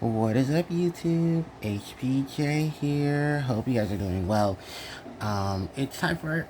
What is up, YouTube? HPJ here. Hope you guys are doing well. It's time for,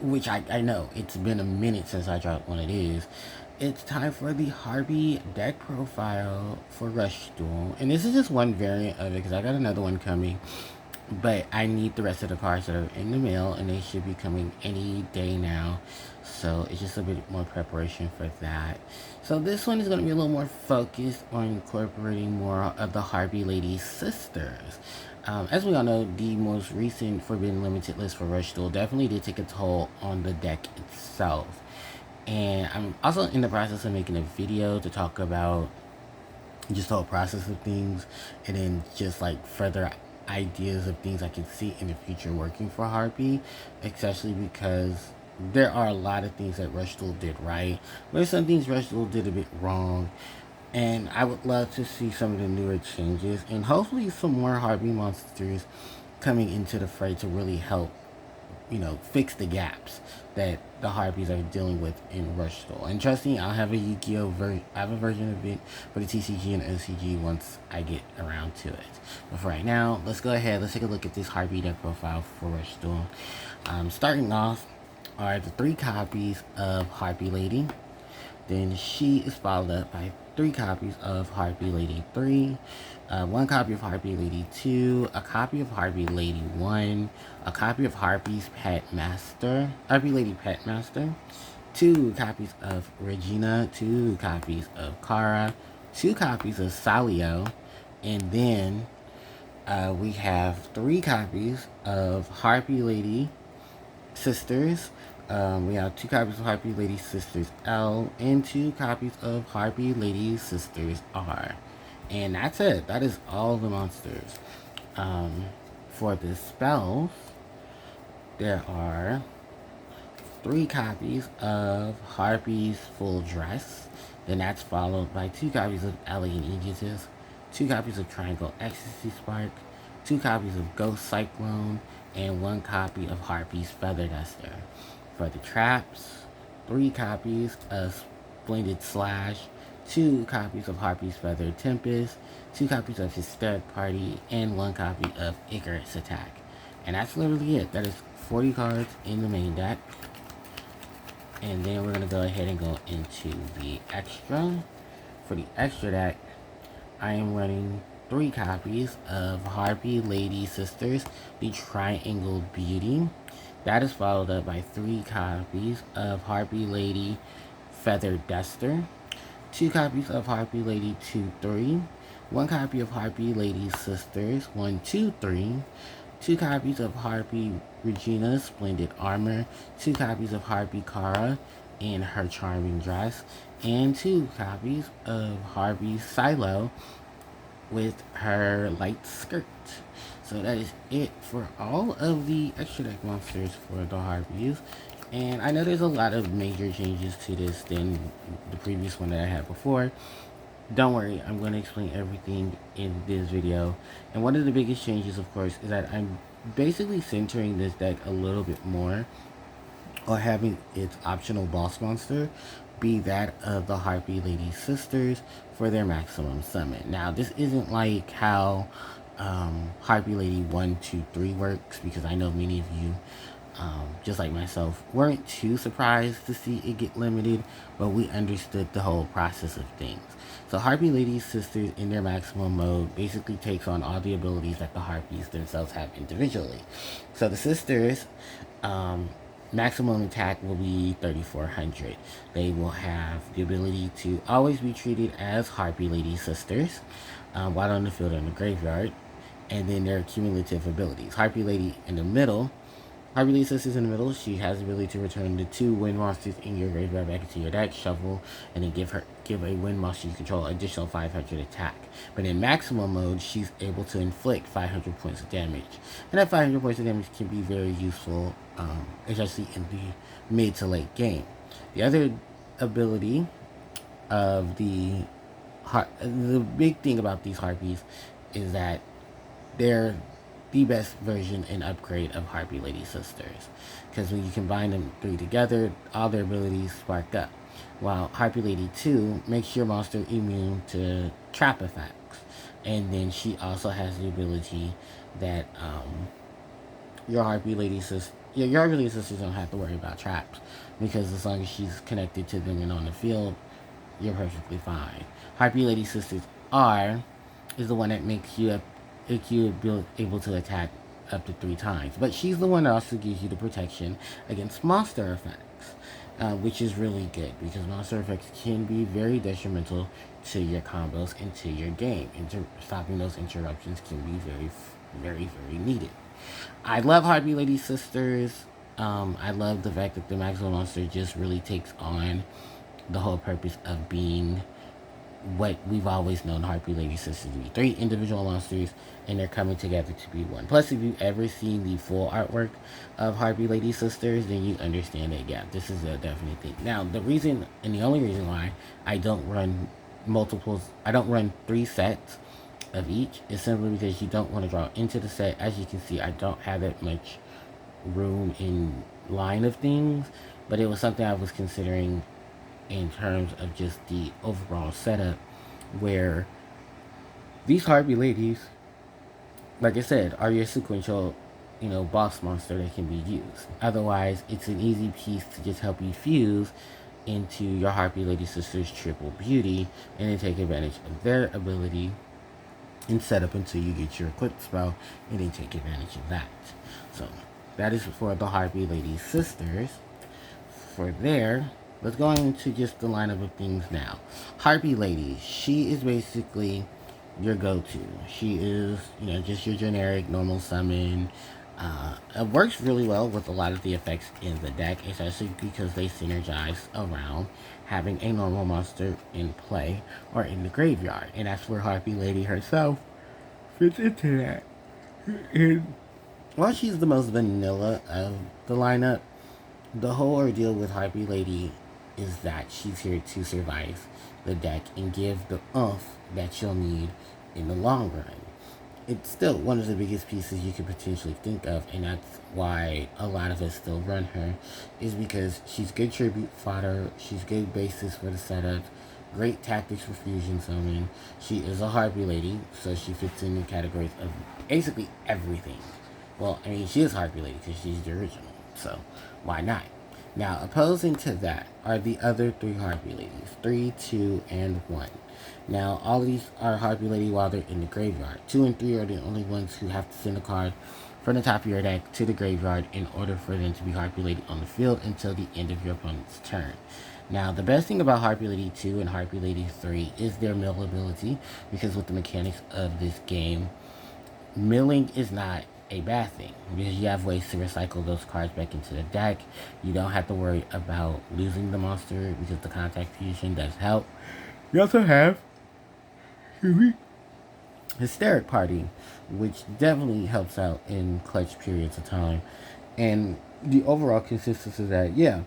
which I know it's been a minute since I dropped one of these. It's time for the Harpie deck profile for Rush Duel, and this is just one variant of it because I got another one coming. But I need the rest of the cards that are in the mail, and they should be coming any day now. So it's just a bit more preparation for that. So this one is going to be a little more focused on incorporating more of the Harpie Lady Sisters. As we all know, the most recent Forbidden Limited list for Rush Duel definitely did take a toll on the deck itself. And I'm also in the process of making a video to talk about just the whole process of things, and then just like further ideas of things I can see in the future working for Harpie, especially because there are a lot of things that Rush Duel did right, but there's some things Rush Duel did a bit wrong, and I would love to see some of the newer changes, and hopefully some more Harpie monsters coming into the fray to really help, fix the gaps that the Harpies are dealing with in Rush Duel. And trust me, I'll have a Yu-Gi-Oh! I have a version of it for the TCG and OCG once I get around to it. But for right now, let's go ahead, let's take a look at this Harpie deck profile for Rush Duel. Starting off are the 3 copies of Harpie Lady. Then she is followed up by 3 copies of Harpie Lady 3, 1 copy of Harpie Lady 2, a copy of Harpie Lady 1, a copy of Harpie Lady Pet Master, 2 copies of Regina, 2 copies of Kara, 2 copies of Salio, and then we have 3 copies of Harpie Lady Sisters. We have 2 copies of Harpie Lady Sisters L and 2 copies of Harpie Lady Sisters R. And that's it. That is all the monsters. For the spells, there are 3 copies of Harpie's Full Dress. Then that's followed by 2 copies of Elegant Aegis, 2 copies of Triangle Ecstasy Spark, 2 copies of Ghost Cyclone, and 1 copy of Harpie's Feather Duster. For the traps, 3 copies of Splendid Slash, 2 copies of Harpie's Feather Tempest, 2 copies of Hysteric Party, and 1 copy of Icarus Attack. And that's literally it. That is 40 cards in the main deck. And then we're going to go ahead and go into the extra. For the extra deck, I am running 3 copies of Harpie Lady Sisters, the Triangle Beauty. That is followed up by 3 copies of Harpie Lady Feather Duster, 2 copies of Harpie Lady 2-3, 1 copy of Harpie Lady Sisters 1-2-3, 2 copies of Harpie Regina Splendid Armor, 2 copies of Harpie Kara in her Charming Dress, and 2 copies of Harpie Silo with her light skirt. So that is it for all of the extra deck monsters for the Harpies. And I know there's a lot of major changes to this than the previous one that I had before. Don't worry, I'm going to explain everything in this video. And one of the biggest changes, of course, is that I'm basically centering this deck a little bit more, or having its optional boss monster be that of the Harpie Lady Sisters for their maximum summon. Now, this isn't like how Harpie Lady 1, 2, 3 works, because I know many of you, just like myself, weren't too surprised to see it get limited, but we understood the whole process of things. So Harpie Lady Sisters in their maximum mode basically takes on all the abilities that the Harpies themselves have individually. So the Sisters, maximum attack will be 3,400. They will have the ability to always be treated as Harpie Lady Sisters while on the field or in the graveyard. And then their cumulative abilities. Harpie Lady in the middle. Harpie Lady Sisters in the middle. She has the ability to return the 2 wind monsters in your graveyard back into your deck, shuffle, and then give a wind monster you control additional 500 attack. But in maximum mode, she's able to inflict 500 points of damage. And that 500 points of damage can be very useful, especially in the mid to late game. The other ability of the big thing about these Harpies is that they're the best version and upgrade of Harpie Lady Sisters, because when you combine them 3 together, all their abilities spark up. While Harpie Lady 2 makes your monster immune to trap effects. And then she also has the ability that your Harpie Lady Sister, your Harpie Lady Sisters don't have to worry about traps because as long as she's connected to them and on the field, you're perfectly fine. Harpie Lady Sisters R is the one that makes you able to attack up to 3 times. But she's the one that also gives you the protection against monster effects, which is really good because monster effects can be very detrimental to your combos and to your game. Stopping those interruptions can be very, very, very needed. I love Harpie Lady Sisters. I love the fact that the Maximum Monster just really takes on the whole purpose of being what we've always known Harpie Lady Sisters to be. 3 individual monsters, and they're coming together to be one. Plus, if you've ever seen the full artwork of Harpie Lady Sisters, then you understand that, yeah, this is a definite thing. Now, the reason, and the only reason why I don't run I don't run 3 sets of each, is simply because you don't want to draw into the set. As you can see, I don't have that much room in line of things, but it was something I was considering in terms of just the overall setup, where these Harpie ladies, like I said, are your sequential, boss monster that can be used. Otherwise, it's an easy piece to just help you fuse into your Harpie Lady Sisters Triple Beauty and then take advantage of their ability and set up until you get your equip spell and then take advantage of that. So that is for the Harpie Lady Sisters. For there, let's go into just the lineup of things now. Harpie Lady, she is basically your go-to. She is, just your generic normal summon. It works really well with a lot of the effects in the deck, especially because they synergize around having a normal monster in play or in the graveyard. And that's where Harpie Lady herself fits into that. And while she's the most vanilla of the lineup, the whole ordeal with Harpie Lady is that she's here to survive the deck and give the oomph that you'll need in the long run. It's still one of the biggest pieces you could potentially think of, and that's why a lot of us still run her, is because she's good tribute fodder, she's good basis for the setup, great tactics for fusion summon. She is a Harpie Lady, so she fits in the categories of basically everything. Well, I mean, she is Harpie Lady because she's the original, so why not? Now, opposing to that are the other 3 Harpie Ladies, 3, 2, and 1. Now, all of these are Harpie Lady while they're in the graveyard. 2 and 3 are the only ones who have to send a card from the top of your deck to the graveyard in order for them to be Harpie Lady on the field until the end of your opponent's turn. Now, the best thing about Harpie Lady 2 and Harpie Lady 3 is their mill ability, because with the mechanics of this game, milling is not a bad thing because you have ways to recycle those cards back into the deck. You don't have to worry about losing the monster because the contact fusion does help. You also have Hysteric Party, which definitely helps out in clutch periods of time. And the overall consistency of that, yeah,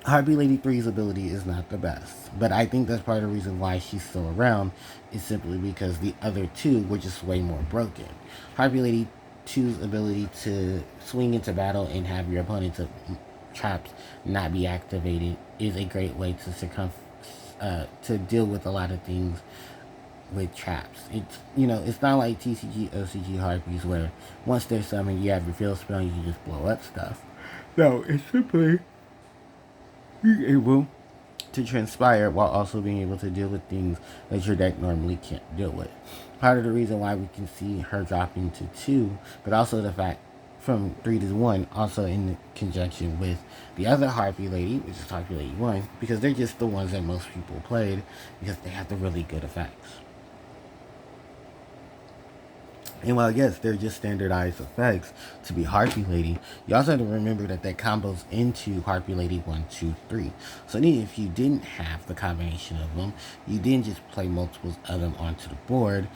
Harpie Lady 3's ability is not the best, but I think that's part of the reason why she's still around is simply because the other 2 were just way more broken. Harpie Lady 2's ability to swing into battle and have your opponent's traps not be activated is a great way to deal with a lot of things with traps. It's not like TCG, OCG Harpies where once they're summoned, you have your field spell and you can just blow up stuff. No, it's simply being able to transpire while also being able to deal with things that your deck normally can't deal with. Part of the reason why we can see her dropping to 2, but also the fact from 3 to 1, also in conjunction with the other Harpie Lady, which is Harpie Lady 1, because they're just the ones that most people played because they have the really good effects. And while, yes, they're just standardized effects to be Harpie Lady, you also have to remember that combos into Harpie Lady 1, 2, 3. So even if you didn't have the combination of them, you didn't just play multiples of them onto the board,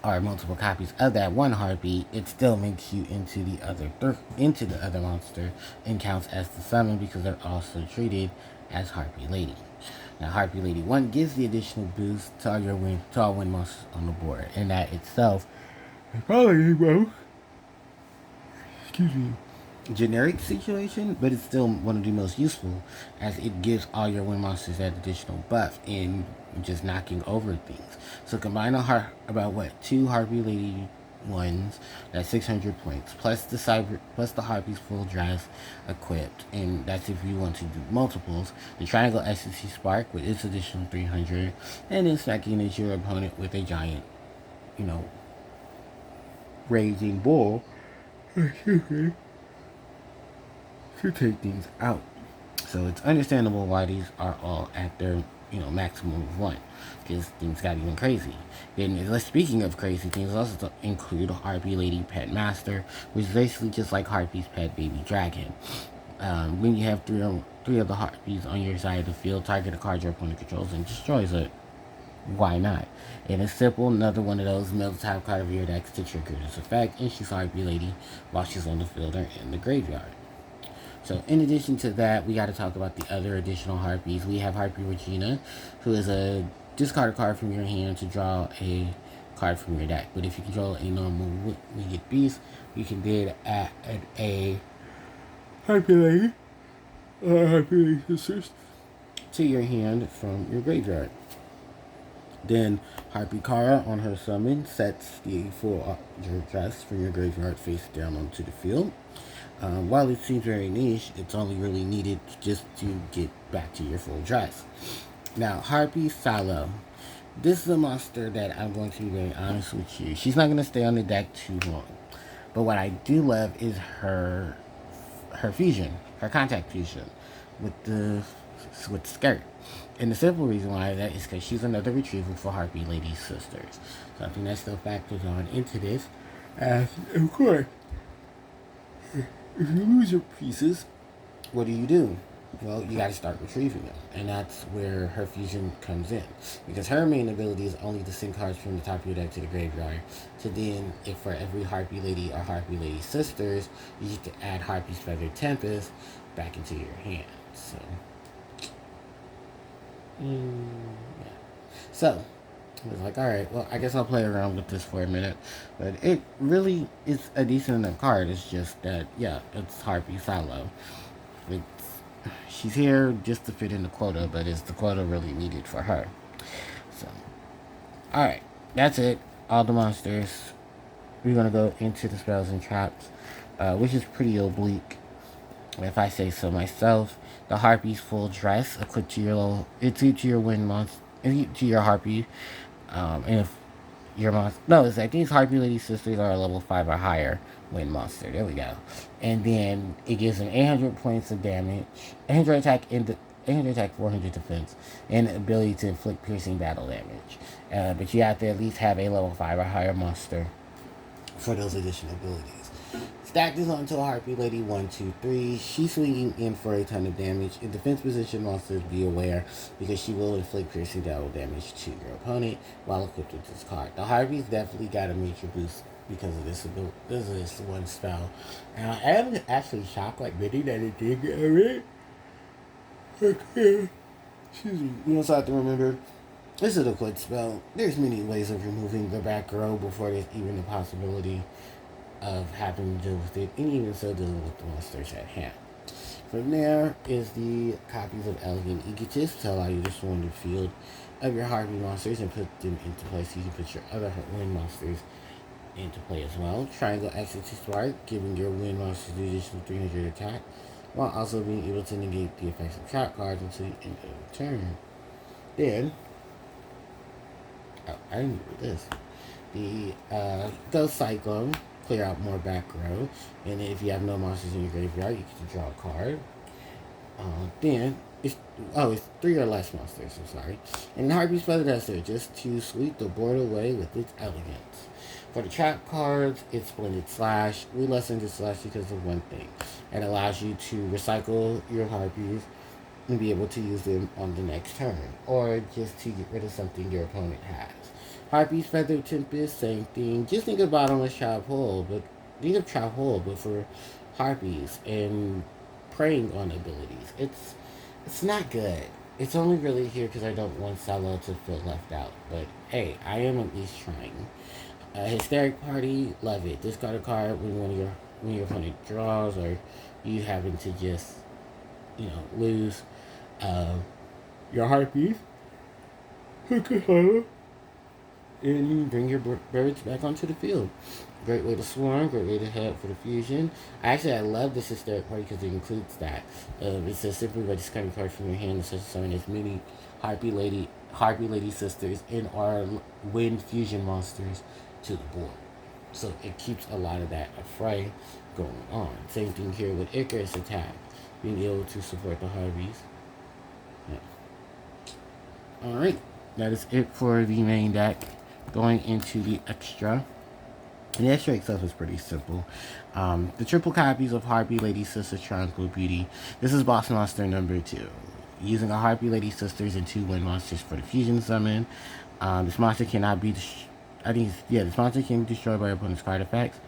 or multiple copies of that one Harpie, it still makes you into the other monster and counts as the summon because they're also treated as Harpie Lady. Now, Harpie Lady 1 gives the additional boost to all win monsters on the board, and that itself probably the most generic situation, but it's still one of the most useful as it gives all your win monsters that additional buff. And just knocking over things. So combine about what 2 Harpie Lady ones, that's 600 points plus the Harpie's full dress equipped, and that's if you want to do multiples. The Triangle Ecstasy Spark with its additional 300, and then stacking at your opponent with a giant, you know, raging bull to take things out. So it's understandable why these are all at their maximum of 1, because things got even crazy. Then, speaking of crazy things, also include Harpie Lady Pet Master, which is basically just like Harpie's pet baby dragon. When you have three of the Harpies on your side of the field, target a card your opponent controls and destroys it. Why not? And it's simple, another one of those mill type card of your deck to trigger this effect, and she's Harpie Lady while she's on the field or in the graveyard. So in addition to that, we got to talk about the other additional Harpies. We have Harpie Regina, who is a discard a card from your hand to draw a card from your deck. But if you control a normal winged beast, you can then add a Harpie Lady or Harpie Lady Sisters to your hand from your graveyard. Then Harpie Kara on her summon sets the full dress from your graveyard face down onto the field. While it seems very niche, it's only really needed just to get back to your full dress. Now, Harpie Silo. This is a monster that I'm going to be very honest with you. She's not going to stay on the deck too long. But what I do love is her fusion, her contact fusion with skirt. And the simple reason why that is because she's another retrieval for Harpie Lady Sisters. Something that still factors on into this. As, of course, if you lose your pieces, what do? Well, you got to start retrieving them. And that's where her fusion comes in. Because her main ability is only to send cards from the top of your deck to the graveyard. So then, if for every Harpie Lady or Harpie Lady Sisters, you get to add Harpie's Feather Tempest back into your hand. So, yeah. So, I was like, alright, well, I guess I'll play around with this for a minute. But it really is a decent enough card. It's just that, yeah, it's Harpie Silo. She's here just to fit in the quota, but is the quota really needed for her? So, alright, that's it. All the monsters. We're going to go into the spells and traps, which is pretty oblique, if I say so myself. The Harpie's full dress, equipped to your wind monster, to your Harpie. And if your monster, no, it's like these Harpie Lady Sisters are a level 5 or higher wind monster. There we go. And then it gives them 800 points of damage, 800 attack, 400 defense, and the ability to inflict piercing battle damage. But you have to at least have a level 5 or higher monster for those additional abilities. Stack this onto a Harpie Lady 1, 2, 3. She's swinging in for a ton of damage. In defense position, monsters be aware because she will inflict piercing battle damage to your opponent while equipped with this card. The Harpies definitely got a major boost because of this ability. This is one spell. And I am actually shocked, like Biddy, that it did get rid. Okay. Excuse me. You also have to remember, this is a quick spell. There's many ways of removing the back row before there's even the possibility of having to deal with it, and even so dealing with the monsters at hand. From there is the copies of Elegant Egotist to allow you to swarm the field of your Harpie monsters and put them into place so you can put your other wind monsters into play as well. Triangle Ecstasy Spark, giving your wind monsters the additional 300 attack, while also being able to negate the effects of trap cards until the end of the turn. Then, I didn't do this. The Ghost Cyclone, clear out more back row, and if you have no monsters in your graveyard, you can draw a card. Then it's 3 or less monsters. I'm sorry. And Harpie's Feather Duster, just to sweep the board away with its elegance. For the trap cards, it's Splendid Slash. We lessen the slash because of one thing. It allows you to recycle your Harpies and be able to use them on the next turn, or just to get rid of something your opponent has. Harpie's Feather Tempest, same thing. Just think of Bottomless Trap Hole, but for Harpies and preying on abilities. It's not good. It's only really here because I don't want Silo to feel left out. But hey, I am at least trying. Hysteric Party, love it. Discard a card when your opponent draws, or you happen to just lose your Harpies. And you bring your birds back onto the field. Great way to swarm, great way to head for the fusion. Actually, I love this hysteric party because it includes that. It says simply by discarding cards from your hand, such as summon as many Harpie Lady sisters and our wind fusion monsters to the board. So it keeps a lot of that affray going on. Same thing here with Icarus attack, being able to support the Harpies. Yeah. Alright, that is it for the main deck. Going into the extra. And the extra itself is pretty simple. The triple copies of Harpie Lady Sister Tranquil Beauty. This is boss monster number 2. Using a Harpie Lady Sisters and 2 wind monsters for the fusion summon. This monster cannot be this monster can be destroyed by your opponent's card effects.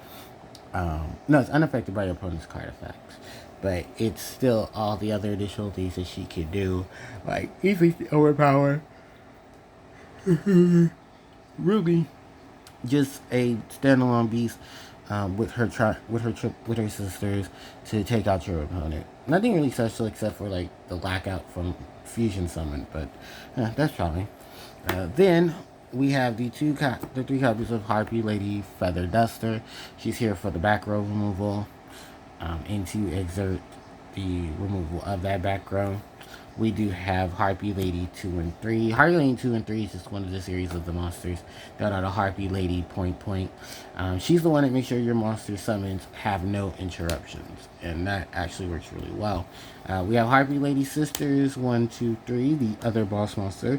No, it's unaffected by your opponent's card effects. But it's still all the other additional things that she can do. Like easily overpower. Ruby, just a standalone beast with her sisters to take out your opponent. Nothing really special except for like the lockout from fusion summon, but that's fine. Then we have the 3 copies of Harpie Lady Feather Duster. She's here for the back row removal and to exert the removal of that back row. We do have Harpie Lady 2 and 3. Harpie Lady 2 and 3 is just one of the series of the monsters that are the Harpie Lady point. She's the one that makes sure your monster summons have no interruptions. And that actually works really well. We have Harpie Lady Sisters 1, 2, 3, the other boss monster.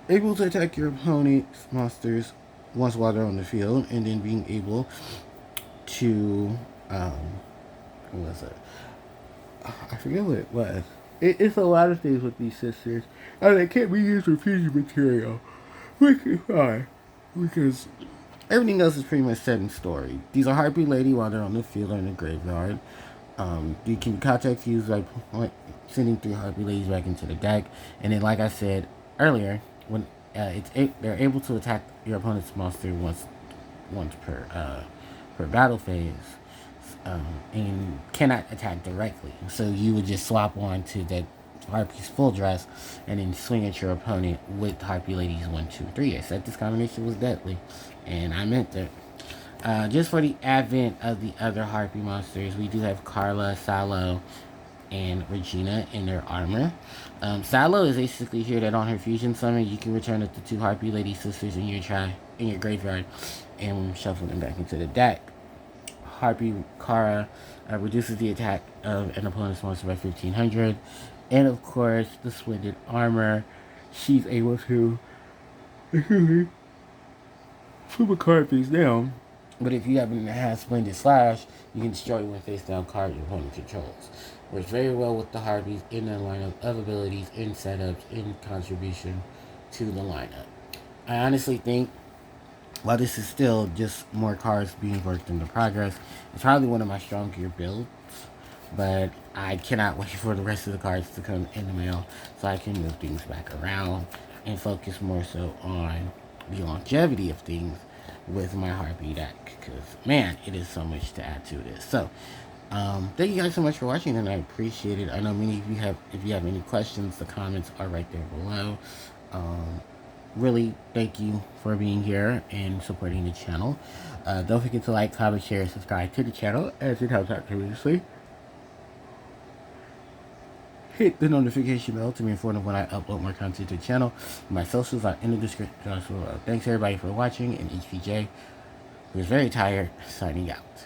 Able to attack your opponent's monsters once while they're on the field. And then being able to... what was it? I forget what it was. It's a lot of things with these sisters. And they can't be used for fusion material. Which is fine. Because everything else is pretty much set in story. These are Harpie Lady while they're on the field or in the graveyard. You can contact used by sending 3 Harpie Ladies back into the deck. And then like I said earlier, when they're able to attack your opponent's monster once per battle phase. And cannot attack directly. So you would just swap on to that Harpie's full dress and then swing at your opponent with Harpie Ladies 1, 2, 3. I said this combination was deadly, and I meant that. Just for the advent of the other Harpie monsters, we do have Carla, Salo, and Regina in their armor. Salo is basically here that on her fusion summon, you can return up to 2 Harpie Lady sisters in your graveyard and shuffle them back into the deck. Harpie Kara reduces the attack of an opponent's monster by 1500. And of course, the Splendid Armor. She's able to flip a card face down. But if you happen to have Splendid Slash, you can destroy one face down card your opponent controls. Works very well with the Harpies in their lineup of abilities, in setups, in contribution to the lineup. I honestly think, while this is still just more cards being worked into progress, it's probably one of my stronger builds, but I cannot wait for the rest of the cards to come in the mail so I can move things back around and focus more so on the longevity of things with my Harpie deck, because man, it is so much to add to this. So thank you guys so much for watching, and I appreciate it. I know many of you have, if you have any questions, the comments are right there below. Really, thank you for being here and supporting the channel. Don't forget to like, comment, share, and subscribe to the channel, as it helps out tremendously. Hit the notification bell to be informed of when I upload more content to the channel. My socials are in the description as well. Thanks everybody for watching, and HPJ, who is very tired, signing out.